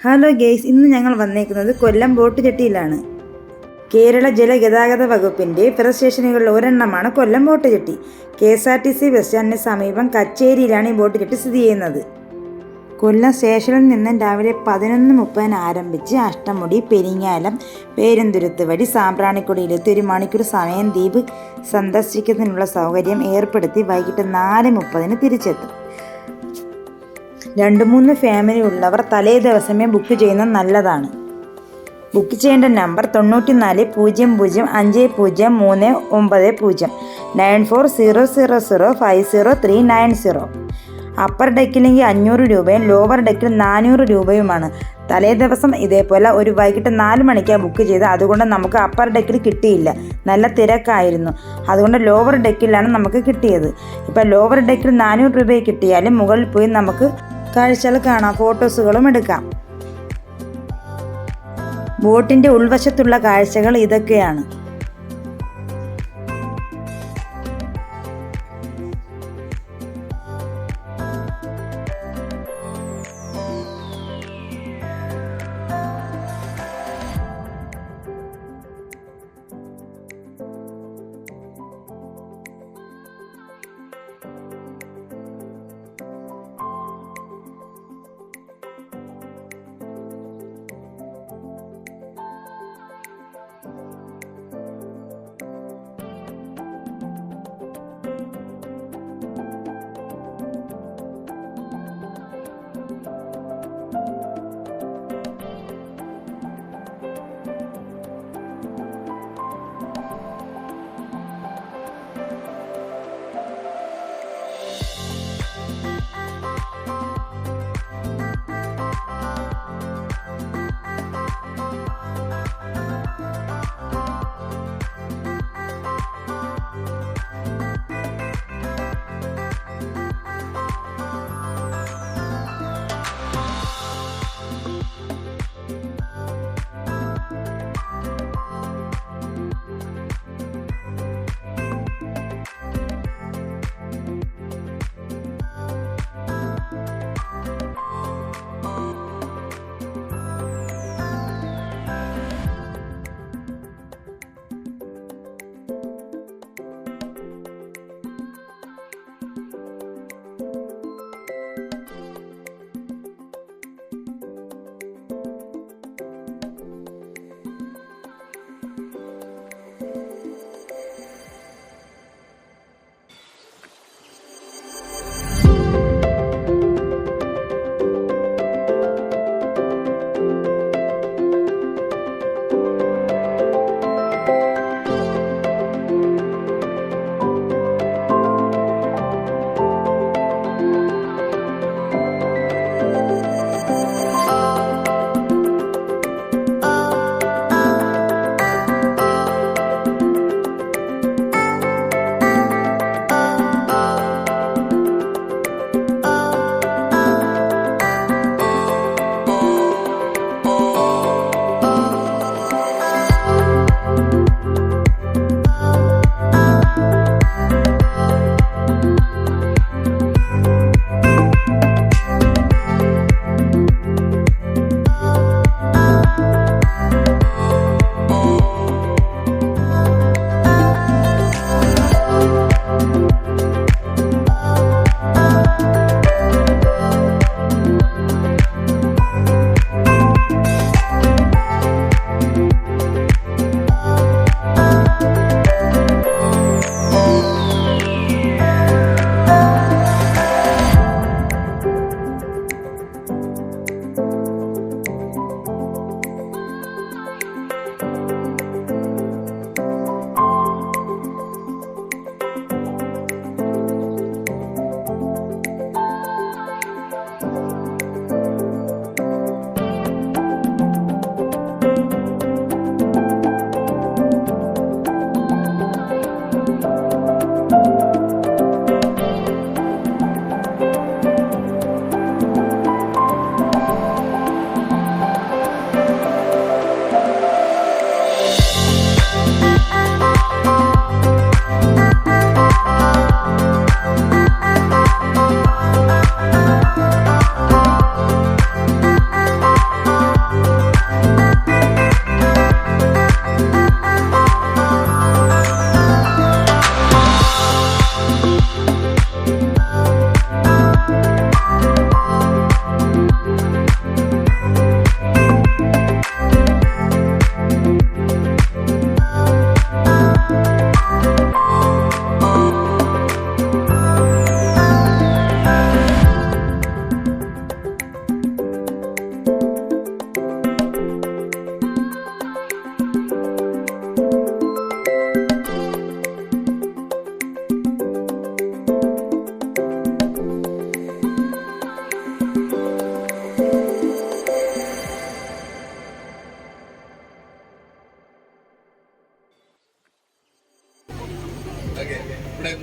Hello guys, ഇന്ന് ഞങ്ങൾ വന്നേക്കുന്നത് കൊല്ലം ബോട്ട് ജെട്ടിയിലാണ്. കേരള ജലഗതാഗത വകുപ്പിൻ്റെ ഫെറർ സ്റ്റേഷനുകളിൽ ഒരെണ്ണമാണ് കൊല്ലം ബോട്ട് ജെട്ടി. KSRTC ബസ് സ്റ്റാൻഡിന് സമീപം കച്ചേരിയിലാണ് ഈ ബോട്ട് ജെട്ടി സ്ഥിതി ചെയ്യുന്നത്. കൊല്ലം സ്റ്റേഷനിൽ നിന്നും രാവിലെ 11:30 ആരംഭിച്ച് അഷ്ടമുടി, പെരിങ്ങാലം, പേരുന്തുരുത്ത് വഴി സാമ്പ്രാണിക്കൊടിയിലെത്തി 1 മണിക്കൂർ സമയം ദ്വീപ് സന്ദർശിക്കുന്നതിനുള്ള സൗകര്യം ഏർപ്പെടുത്തി വൈകിട്ട് 4:30 തിരിച്ചെത്തും. 2-3 ഫാമിലി ഉള്ളവർ തലേ ദിവസമേ ബുക്ക് ചെയ്യുന്നത് നല്ലതാണ്. ബുക്ക് ചെയ്യേണ്ട നമ്പർ 94 00 50 390 94 000 50390. അപ്പർ ഡെക്കിലെങ്കിൽ 500 രൂപയും ലോവർ ഡെക്കിൽ 400 രൂപയുമാണ്. തലേ ദിവസം ഇതേപോലെ ഒരു വൈകിട്ട് 4 മണിക്കാണ് ബുക്ക് ചെയ്തത്. അതുകൊണ്ട് നമുക്ക് അപ്പർ ഡെക്കിൽ കിട്ടിയില്ല, നല്ല തിരക്കായിരുന്നു. അതുകൊണ്ട് ലോവർ ഡെക്കിലാണ് നമുക്ക് കിട്ടിയത്. ഇപ്പം ലോവർ ഡെക്കിൽ 400 രൂപയെ കിട്ടിയാലും മുകളിൽ പോയി നമുക്ക് കാഴ്ചകൾ കാണാം, ഫോട്ടോസുകളും എടുക്കാം. ബോട്ടിൻ്റെ ഉൾവശത്തുള്ള കാഴ്ചകൾ ഇതൊക്കെയാണ്.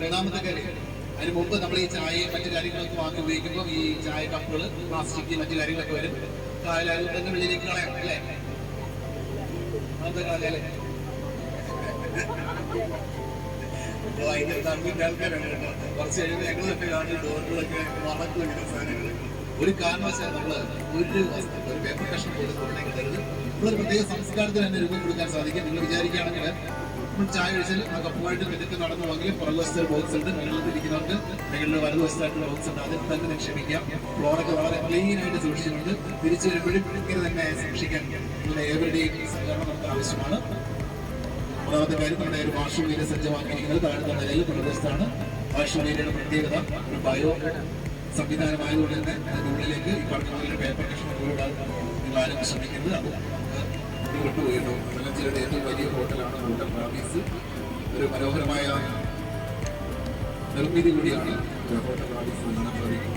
മൂന്നാമത്തെ കാര്യം, അതിന് മുമ്പ് നമ്മൾ ഈ ചായയും മറ്റു കാര്യങ്ങളൊക്കെ വാങ്ങി ഉപയോഗിക്കുമ്പോൾ ഈ ചായ കപ്പുകൾ, പ്ലാസ്റ്റിക്, മറ്റു കാര്യങ്ങളൊക്കെ വരും. കായലായാലും തന്നെ വെളിയിലേക്ക് കളയാം അല്ലേ? അന്നത്തെ കാലല്ലേ അതിന്റെ തമ്മിന്റെ ആൾക്കാരാണ് കേട്ടോ. കുറച്ച് കഴിയുമ്പോൾ ഞങ്ങൾ തന്നെ കാണുന്ന ഡോറുകളൊക്കെ വളർന്നു വരുന്ന സാധനങ്ങൾ. ഒരു കാരണവശാൽ നമ്മള് ഒരു വസ്തു, ഒരു പേപ്പർ കഷ്ണം പോലും കൊണ്ടുവരുന്നത് നമ്മളൊരു പ്രത്യേക സംസ്കാരത്തിന് തന്നെ രൂപം കൊടുക്കാൻ സാധിക്കും. നിങ്ങൾ വിചാരിക്കുകയാണെങ്കിൽ നമ്മൾ ചായ കഴിച്ചാൽ ആ കപ്പുമായിട്ട് വെച്ചിട്ട് നടന്നു പോകെങ്കിൽ പുറകുവശത്ത് ബോക്സ് ഉണ്ട്, വെള്ളത്തിരിക്കുന്നവർക്ക് നിങ്ങളുടെ വലതുവശത്തായിട്ടുള്ള ബോക്സ് ഉണ്ട്, അതിൽ തന്നെ നിക്ഷേപിക്കാം. ഫ്ലോറൊക്കെ വളരെ ക്ലീൻ ആയിട്ട് സൂക്ഷിച്ചിട്ടുണ്ട്. തിരിച്ചു വരുമ്പോഴും ഇങ്ങനെ തന്നെ സൂക്ഷിക്കാൻ നിങ്ങളുടെ ഏവരുടെയും സഹകരണം നമുക്ക് ആവശ്യമാണ്. മൂന്നാമത്തെ കാര്യം, നമ്മുടെ ഒരു വാഷ്റൂം ഏരിയ സജ്ജമാക്കിയിരിക്കുന്നത് താഴത്തെ നിലയിൽ പുറകുവശത്താണ്. വാഷ്റൂം ഏരിയയുടെ പ്രത്യേകത ഒരു ബയോ സംവിധാനമായതുകൊണ്ട് തന്നെ അതിൻ്റെ ഉള്ളിലേക്ക് ഈ പറഞ്ഞ പോലെ പേപ്പർ കഷ്ണം കൂടാൻ നിങ്ങൾ ആരും ശ്രമിക്കുന്നത് അത് നമുക്ക് വിട്ടുപോയിരുന്നു. വെള്ളച്ചിലയുടെ ഏറ്റവും വലിയ ഹോട്ടലാണ് ഹോട്ടൽ റാബീസ്. ഒരു മനോഹരമായ നിർമ്മിതി കൂടിയാണ് ഹോട്ടൽ റാബീസ് കാണാൻ സാധിക്കും.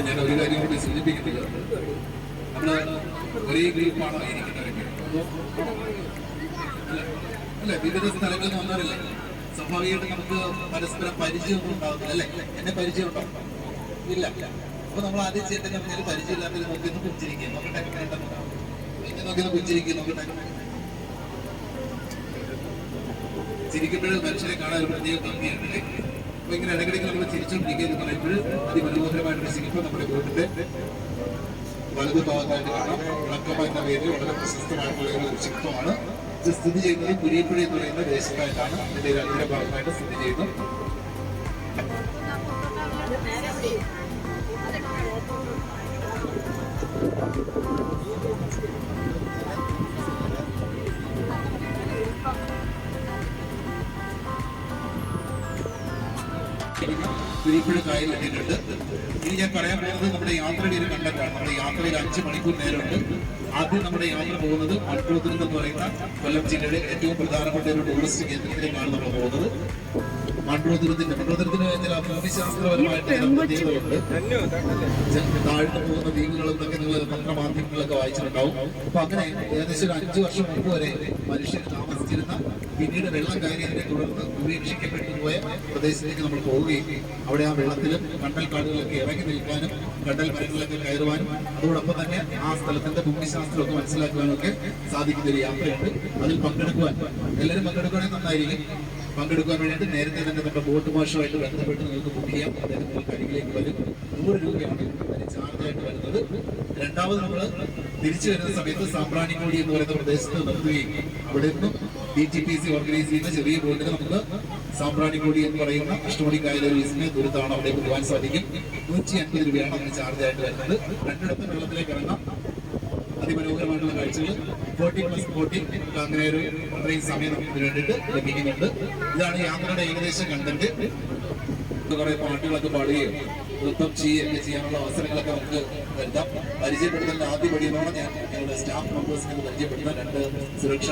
ഞാൻ ഒരു കാര്യം കൂടി സൂചിപ്പിക്കുന്നില്ല, നമ്മള് ഒരേ ഗ്രൂപ്പാണോ ഇരിക്കുന്നവരൊക്കെ അല്ലെ? വിവിധ സ്ഥലങ്ങളിൽ നിന്ന് വന്നവരല്ലേ? സ്വാഭാവികമായിട്ട് നമുക്ക് പരസ്പരം പരിചയമൊന്നും ഉണ്ടാകുന്നില്ല അല്ലെ? എന്നെ പരിചയം ഉണ്ടോ? ഇല്ല. അപ്പൊ നമ്മൾ ആദ്യം ചെയ്യേണ്ടത് പറഞ്ഞാൽ പരിചയമില്ലാത്തവർ നോക്കിയൊന്ന് പുഞ്ചിരിക്കുക, നോക്കട്ടെ എന്നെ നോക്കിയൊന്ന് പുഞ്ചിരിക്കുക, നോക്കട്ടെ. ചിരിക്കുമ്പോഴേ മനുഷ്യരെ കാണാൻ ഒരു പ്രത്യേക ഭംഗിയാണ് അല്ലേ? അപ്പൊ ഇങ്ങനെ ഇടയ്ക്കിടയ്ക്ക് നമ്മൾ ചിരിച്ചോണ്ടിരിക്കുക എന്ന് പറയുമ്പോൾ അതിമനോഹരമായിട്ടൊരു ശില്പം നമ്മുടെ വീട്ടിന്റെ വലതു ഭാഗത്തായിട്ട് കാണാം. വിളക്കമ്മ എന്ന പേരിൽ വളരെ പ്രശസ്തമായിട്ടുള്ള ഒരു ശില്പമാണ്. ഇത് സ്ഥിതി ചെയ്യുന്നത് കുരിയപ്പുഴ എന്ന് പറയുന്ന ദേശത്തായിട്ടാണ്. ഇതിന്റെ രണ്ടര ഭാഗമായിട്ട് സ്ഥിതി ചെയ്യുന്നു. കുരിപ്പുഴ കായൽ എത്തിയിട്ടുണ്ട്. ഇനി ഞാൻ പറയാൻ പോകുന്നത് നമ്മുടെ യാത്രയുടെ ഒരു കണ്ടന്റാണ്. നമ്മുടെ യാത്രയിൽ 5 മണിക്കൂർ നേരമുണ്ട്. ആദ്യം നമ്മുടെ യാത്ര പോകുന്നത് മൺട്രോത്തുരുത്ത് എന്ന് പറയുന്ന കൊല്ലം ജില്ലയുടെ ഏറ്റവും പ്രധാനപ്പെട്ട ഒരു ടൂറിസ്റ്റ് കേന്ദ്രത്തിലേക്കാണ് നമ്മൾ പോകുന്നത്. മൺട്രോത്തുരുത്തിന് ചില ഭൂമിശാസ്ത്രപരമായിട്ട് പ്രത്യേകതകളുണ്ട്. താഴ്ന്നു പോകുന്ന ദ്വീപുകളെന്നൊക്കെ നിങ്ങൾ പത്രമാധ്യമങ്ങളിലൊക്കെ വായിച്ചിട്ടുണ്ടാവും. അപ്പൊ അങ്ങനെ ഏകദേശം ഒരു 5 വർഷം മുമ്പ് വരെ മനുഷ്യർ താമസിച്ചിരുന്ന, പിന്നീട് വെള്ളം കയറിയതിനെ തുടർന്ന് ഉപേക്ഷിക്കപ്പെട്ടു പോയ പ്രദേശത്തേക്ക് നമ്മൾ പോവുകയും അവിടെ ആ വെള്ളത്തിലും കണ്ടൽ കാടുകളൊക്കെ ഇറങ്ങി നിൽക്കാനും കണ്ടൽ മരങ്ങളിലൊക്കെ കയറുവാനും അതോടൊപ്പം തന്നെ ആ സ്ഥലത്തിന്റെ ഭൂമിശാസ്ത്രമൊക്കെ മനസ്സിലാക്കുവാനും ഒക്കെ സാധിക്കുന്ന ഒരു യാത്രയുണ്ട്. അതിൽ പങ്കെടുക്കുവാൻ എല്ലാവരും പങ്കെടുക്കുകയാണെങ്കിൽ നന്നായിരിക്കും. പങ്കെടുക്കാൻ വേണ്ടിയിട്ട് നേരത്തെ തന്നെ നമ്മുടെ ബോട്ട് മാഷുമായിട്ട് ബന്ധപ്പെട്ട് നിങ്ങൾക്ക് ബുക്ക് ചെയ്യാം. അദ്ദേഹം നിങ്ങൾക്ക് അരികിലേക്ക് വരും. 100 രൂപയാണ് അതിന് ചാർജായിട്ട് വരുന്നത്. രണ്ടാമത് നമ്മൾ തിരിച്ചു വരുന്ന സമയത്ത് സാമ്പ്രാണിക്കോടി എന്ന് പറയുന്ന പ്രദേശത്ത് നിർത്തുകയും അവിടെ നിന്നും DTPC ഓർഗനൈസ് ചെയ്യുന്ന ചെറിയ ബോട്ടിന് നമുക്ക് സാമ്പ്രാണിക്കോടി എന്ന് പറയുന്ന അഷ്ടമണി കായലിന് ദൂരത്താണ് അവിടെ പോകാൻ സാധിക്കും. 150 രൂപയാണ് അതിന് ചാർജായിട്ട് വരുന്നത്. രണ്ടിടത്തും വെള്ളത്തിലേക്ക് ഇറങ്ങാം. അതിമനോഹരമായിട്ടുള്ള കാഴ്ചകൾ 40+40 അങ്ങനെ ഒരു അത്രയും സമയം നമുക്ക് ഇതിന് വേണ്ടിയിട്ട് ലഭിക്കുന്നുണ്ട്. ഇതാണ് യാത്രയുടെ ഏകദേശം കണ്ടന്റ്. കുറെ പാട്ടുകളൊക്കെ പാടുകയും നൃത്തം ചെയ്യുകയൊക്കെ ചെയ്യാനുള്ള അവസരങ്ങളൊക്കെ നമുക്ക് വരുത്താം. പരിചയപ്പെടുത്തുന്ന ആദ്യ പടിയെന്നോടെ ഞാൻ ഞങ്ങളുടെ സ്റ്റാഫ് മെമ്പേഴ്സിനെ പരിചയപ്പെടുത്താൻ 2 സുരക്ഷ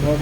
Oh,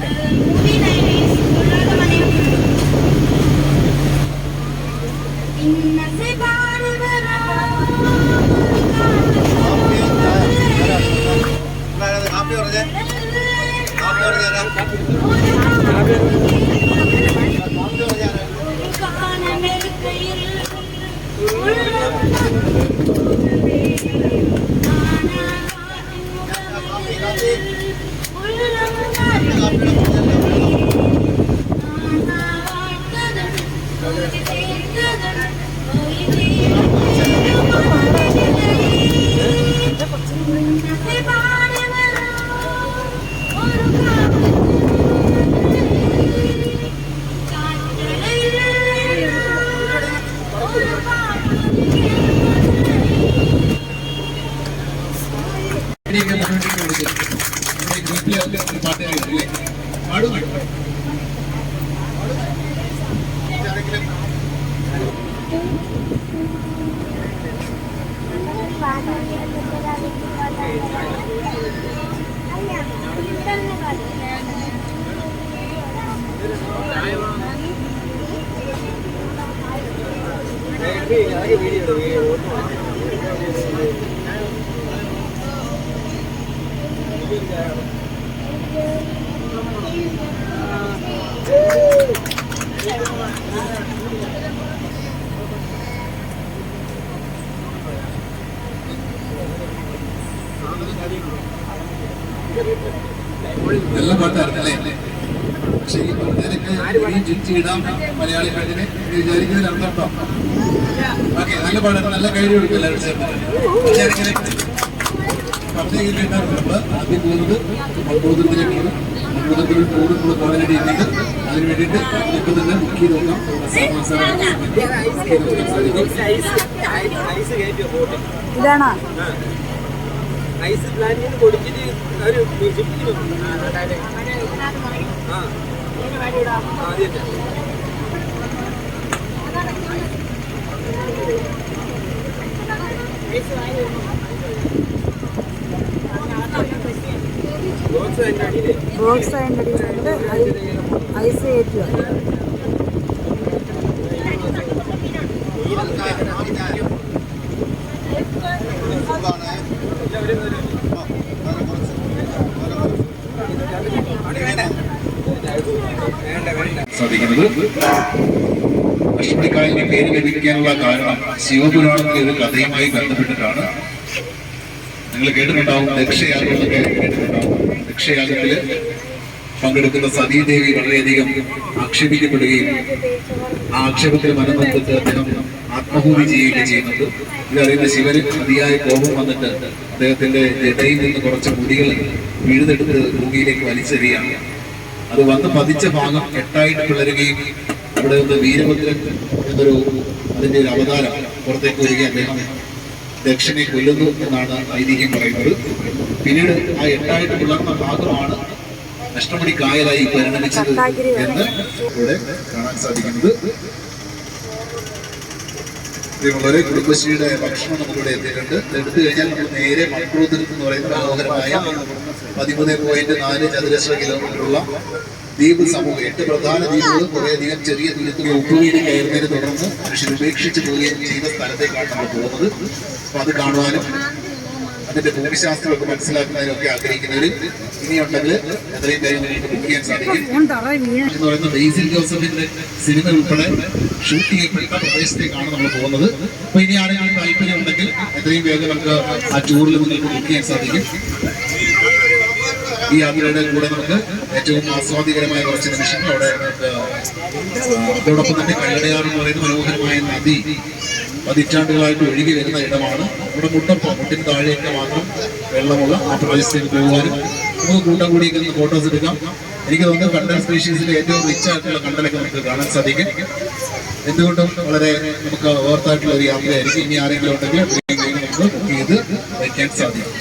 നല്ല പാട്ടായിരുന്നല്ലേ? പക്ഷെ ഈ പാട്ടിനൊക്കെ ചുറ്റിയിടാം മലയാളി പാട്ടിനെ വിചാരിക്കുന്നതിൽ അർത്ഥം. ഓക്കെ, നല്ല പാടാണ്. നല്ല കൈഡി കൊടുക്കും എല്ലാവരും ചേർന്ന്. പറഞ്ഞിട്ടുണ്ടാകുമ്പോൾ ആദ്യം പോകുന്നത് മൺകൂടത്തിലേക്കാണ്. മൺകൂടത്തിൽ കൂടുതൽ കോടതി എത്തിയിട്ട് അതിന് വേണ്ടിയിട്ട് ഇപ്പോൾ തന്നെ ബുക്ക് ചെയ്ത് നോക്കാം. ഇതാണോ ഐസ് പ്ലാന്റിന് കൊടുത്തിട്ട് ഒരു ബോക്സ് അതിൻ്റെ ഐസ് കയറ്റുക. സാധിക്കുന്നത് അഷ്ടമിക്കായലിന് പേര് ലഭിക്കാനുള്ള കാരണം ശിവപുരാണത്തിലെ ഒരു കഥയുമായി ബന്ധപ്പെട്ടിട്ടാണ്. നിങ്ങൾ കേട്ടിട്ടുണ്ടാവും, ദക്ഷയാഗങ്ങളൊക്കെ കേട്ടിട്ടുണ്ടാവും. ദക്ഷയാഗത്തില് പങ്കെടുക്കുന്ന സതീദേവി വളരെയധികം ആക്ഷേപിക്കപ്പെടുകയും ആ ആക്ഷേപത്തിൽ മനംനൊന്നിട്ട് അദ്ദേഹം ആത്മഹൂതി ചെയ്യുകയും ചെയ്യുന്നുണ്ട്. ഇതറിയുന്ന ശിവന് അതിയായ കോപം വന്നിട്ട് അദ്ദേഹത്തിന്റെ ജടയിൽ നിന്ന് കുറച്ച് മുടികൾ വീഴുതെടുത്ത് ഭൂമിയിലേക്ക് വലിച്ചെറിയാണ്. അത് വന്ന് പതിച്ച ഭാഗം 8ആയിട്ട് പിളരുകയും അവിടെ നിന്ന് വീരഭദ്രൻ എന്നൊരു അതിന്റെ ഒരു അവതാരം പുറത്തേക്ക് വരികയും അദ്ദേഹം ദക്ഷനെ കൊല്ലുന്നു എന്നാണ് ഐതിഹ്യം പറയുന്നത്. പിന്നീട് ആ 8ആയിട്ട് പിളർന്ന ഭാഗമാണ് അഷ്ടമുടി കായലായി പരിണമിച്ചത് എന്ന് ഇവിടെ കാണാൻ സാധിക്കുന്നത്. വളരെ കുടുംബശ്രീയുടെ ഭക്ഷണം നമുക്കിവിടെ എത്തിയിട്ടുണ്ട്. എടുത്തു കഴിഞ്ഞാൽ നമ്മൾ നേരെ മൺകുളത്തിൽ എന്ന് പറയുന്ന മനോഹരമായ 13.4 ചതുരശ്ര കിലോമീറ്ററുള്ള ദ്വീപ് സമൂഹം, 8 പ്രധാന ദ്വീപുകളും കുറേയധികം ചെറിയ ദൂരത്തിൽ ഉപ്പുവീട് കയറുന്നതിനെ തുടർന്ന് മനുഷ്യർ ഉപേക്ഷിച്ച് പോവുകയും ചെയ്ത സ്ഥലത്തേക്കാണ് നമ്മൾ പോകുന്നത്. അപ്പൊ അത് കാണുവാനും അതിന്റെ ഭൂമിശാസ്ത്രമൊക്കെ മനസ്സിലാക്കുന്നതിനൊക്കെ ആഗ്രഹിക്കുന്നവർ ഇനിയുണ്ടെങ്കിൽ എത്രയും കാര്യം നിങ്ങൾക്ക് ബുക്ക് ചെയ്യാൻ സാധിക്കും. എന്ന് പറയുന്ന ബേസിൽ ജോസഫിന്റെ സിനിമ ഉൾപ്പെടെ ഷൂട്ട് ചെയ്യപ്പെട്ട പ്രദേശത്തേക്കാണ് നമ്മൾ പോകുന്നത്. അപ്പൊ ഇനി ആരെങ്കിലും താല്പര്യം ഉണ്ടെങ്കിൽ എത്രയും വേഗം നമുക്ക് ആ ടൂറിൽ നിങ്ങൾക്ക് ബുക്ക് ചെയ്യാൻ സാധിക്കും. ഈ യാത്രയുടെ കൂടെ നമുക്ക് ഏറ്റവും ആസ്വാദികരമായ കുറച്ച് നിമിഷങ്ങൾ അവിടെ നമുക്ക് അതോടൊപ്പം തന്നെ കല്ലടയാർ എന്ന് പറയുന്ന മനോഹരമായ നദി പതിറ്റാണ്ടുകളായിട്ട് ഒഴുകി വരുന്ന ഇടമാണ്. ഇവിടെ മുട്ടിന് താഴെയൊക്കെ മാത്രം വെള്ളമുള്ള ആ പ്രദേശത്തേക്ക് പോകുവാനും നമുക്ക് കൂട്ടം കൂടിയൊക്കെ നിന്ന് ഫോട്ടോസ് എടുക്കാം. എനിക്ക് തോന്നുന്നു കണ്ടൽ സ്പീഷീസിലെ ഏറ്റവും റിച്ച് ആയിട്ടുള്ള കണ്ടലൊക്കെ നമുക്ക് കാണാൻ സാധിക്കും. എന്തുകൊണ്ടും വളരെ നമുക്ക് ഓർത്തായിട്ടുള്ള ഒരു യാത്രയായിരിക്കും. ഇനി ആരെങ്കിലും ഉണ്ടെങ്കിൽ നമുക്ക് ബുക്ക് ചെയ്ത് വയ്ക്കാൻ സാധിക്കും.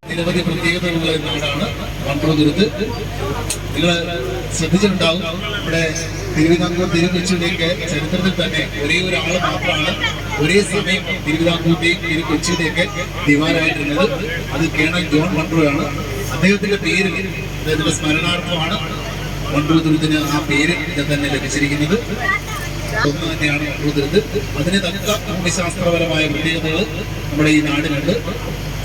നിരവധി പ്രത്യേകതകളുള്ള നാടാണ് മൺകുളത്തുരുത്ത്. നിങ്ങൾ ശ്രദ്ധിച്ചിട്ടുണ്ടാവും, ഇവിടെ തിരുവിതാംകൂർ തിരുക്കൊച്ചിയുടെയൊക്കെ ചരിത്രത്തിൽ തന്നെ ഒരേ ഒരാൾ മാത്രമാണ് ഒരേ സമയം തിരുവിതാംകൂറിന്റെയും തിരുക്കൊച്ചിയുടെയൊക്കെ ദിവാനായിട്ടിരുന്നത്. അത് കേണൽ ജോൺ മൺട്രോയാണ്. അദ്ദേഹത്തിന്റെ പേര് അദ്ദേഹത്തിന്റെ സ്മരണാർത്ഥമാണ് മൺകുളത്തുരുത്തിന് ആ പേര് തന്നെ ലഭിച്ചിരിക്കുന്നത്. ഒന്ന് തന്നെയാണ് മൺകുളത്തുരുത്ത്. അതിന് തക്ക ഭൂമിശാസ്ത്രപരമായ പ്രത്യേകതകൾ നമ്മുടെ ഈ നാടിനുണ്ട്.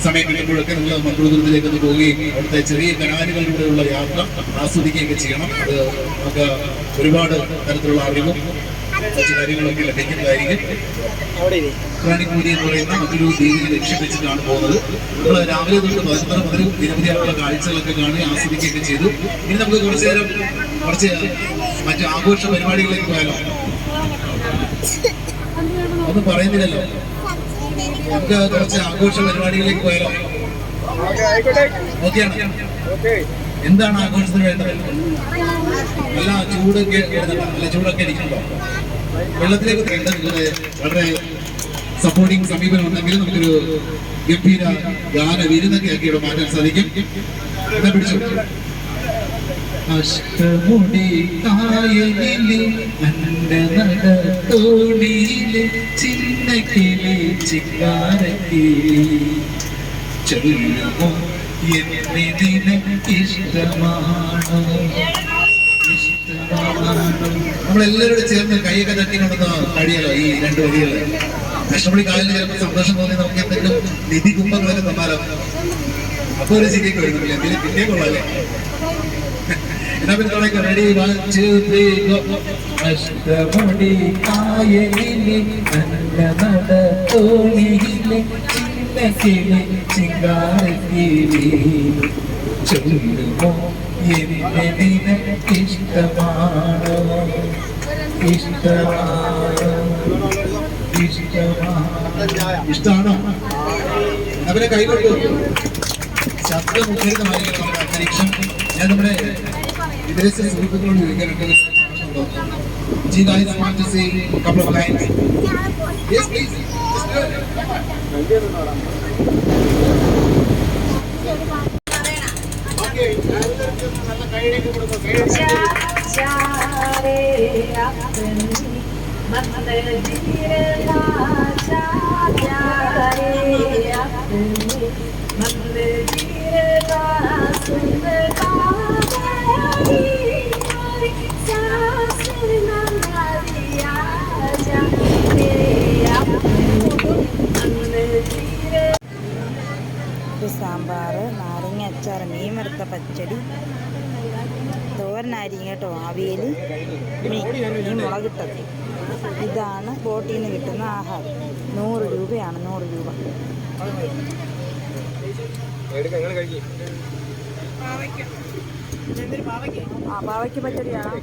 സമയം കിട്ടുമ്പോഴൊക്കെ നിങ്ങൾ മൺകുളത്തുരുത്തിലേക്ക് ഒന്ന് പോവുകയും അവിടുത്തെ ചെറിയ കനാലുകളിലൂടെയുള്ള യാത്ര ആസ്വദിക്കുകയൊക്കെ ചെയ്യണം. അത് നമുക്ക് ഒരുപാട് തരത്തിലുള്ള അറിവും കുറച്ച് കാര്യങ്ങളൊക്കെ ലഭിക്കുന്നതായിരിക്കും. റാണിക്കൂരി എന്ന് പറയുന്ന മറ്റൊരു ദ്വീപിനെ ലക്ഷ്യം വെച്ചിട്ടാണ് പോകുന്നത്. നമ്മൾ രാവിലെ തൊട്ട് 11 മുതൽ നിരവധിയായിട്ടുള്ള കാഴ്ചകളൊക്കെ കാണി ആസ്വദിക്കുകയൊക്കെ ചെയ്തു. ഇനി നമുക്ക് കുറച്ചു നേരം കുറച്ച് മറ്റു ആഘോഷ പരിപാടികളിലേക്ക് പോയാലോ? ഒന്നും പറയുന്നില്ലല്ലോ. നമുക്ക് കുറച്ച് ആഘോഷ പരിപാടികളിലേക്ക് പോയാലോ? ഓക്കെയാണ്. എന്താണ് ആഘോഷത്തിന് വേണ്ടത്? നല്ല ചൂടൊക്കെ അടിക്കുന്നുണ്ടോ? വെള്ളത്തിലേക്ക് വേണ്ട നിങ്ങളുടെ വളരെ സപ്പോർട്ടിംഗ് സമീപനം ഉണ്ടെങ്കിൽ നമുക്കൊരു ഗംഭീര ഗാന വിരുന്നൊക്കെ ആക്കി ഇവിടെ മാറ്റാൻ സാധിക്കും. എന്നാ പിടിച്ചു. അഷ്ടമുടി കായലിലെ അന്നനട തോണിയിലെ ചിന്നക്കിളി ചിങ്കാരക്കിളി ചൊല്ലുമോ എന്നെ നിനക്കിഷ്ടമാണോ ഇഷ്ടമാണോ. നമ്മളെല്ലാവരോടും ചേർന്ന് കൈയൊക്കെ തട്ടിക്കൊണ്ടെന്ന് കഴിയാലോ ഈ രണ്ട് വരികൾ. അഷ്ടമുടി കായലിൽ ചിലപ്പോൾ സന്തോഷം തോന്നി നമുക്ക് എന്തെങ്കിലും നിധി കുംഭങ്ങളൊക്കെ തന്നാലോ. അപ്പൊ ഒരു ചിരിയൊക്കെ വരുന്നില്ല, എന്തെങ്കിലും കിട്ടിയേ കൊള്ളാല്ലേ. ready, 1, 2, 3, go. അഷ്ടമുടി കായലിലെ അന്നനട തോണിയിലെ ചിന്നക്കിളി ചിങ്കാരക്കിളി ചൊല്ലുമോ എന്നെ നിനക്കിഷ്ടമാണോ ഇഷ്ടമാണോ ഇഷ്ടമാണോ. അവരെ കൈകൊണ്ടു ശബ്ദമുഖരിതമായിരിക്കണം നമ്മുടെ അന്തരീക്ഷം. ഞാൻ നമ്മുടെ വിദേശ സുഹൃത്തുക്കളോട് ചോദിക്കാനുണ്ട്. Do you guys want to say a couple of lines? Yes, please. Okay. Sambar, നാരങ്ങ അച്ചാർ, മീൻ വറുത്ത പച്ചടി, തോരനായിരിക്കും കേട്ടോ, അവിയൽ, മീൻ മുളകിട്ടത്. ഇതാണ് ബോട്ടിൽ നിന്ന് കിട്ടുന്ന ആഹാരം. 100 രൂപയാണ്, 100 രൂപ. ആ പാവയ്ക്ക് പച്ചടിയാണോ?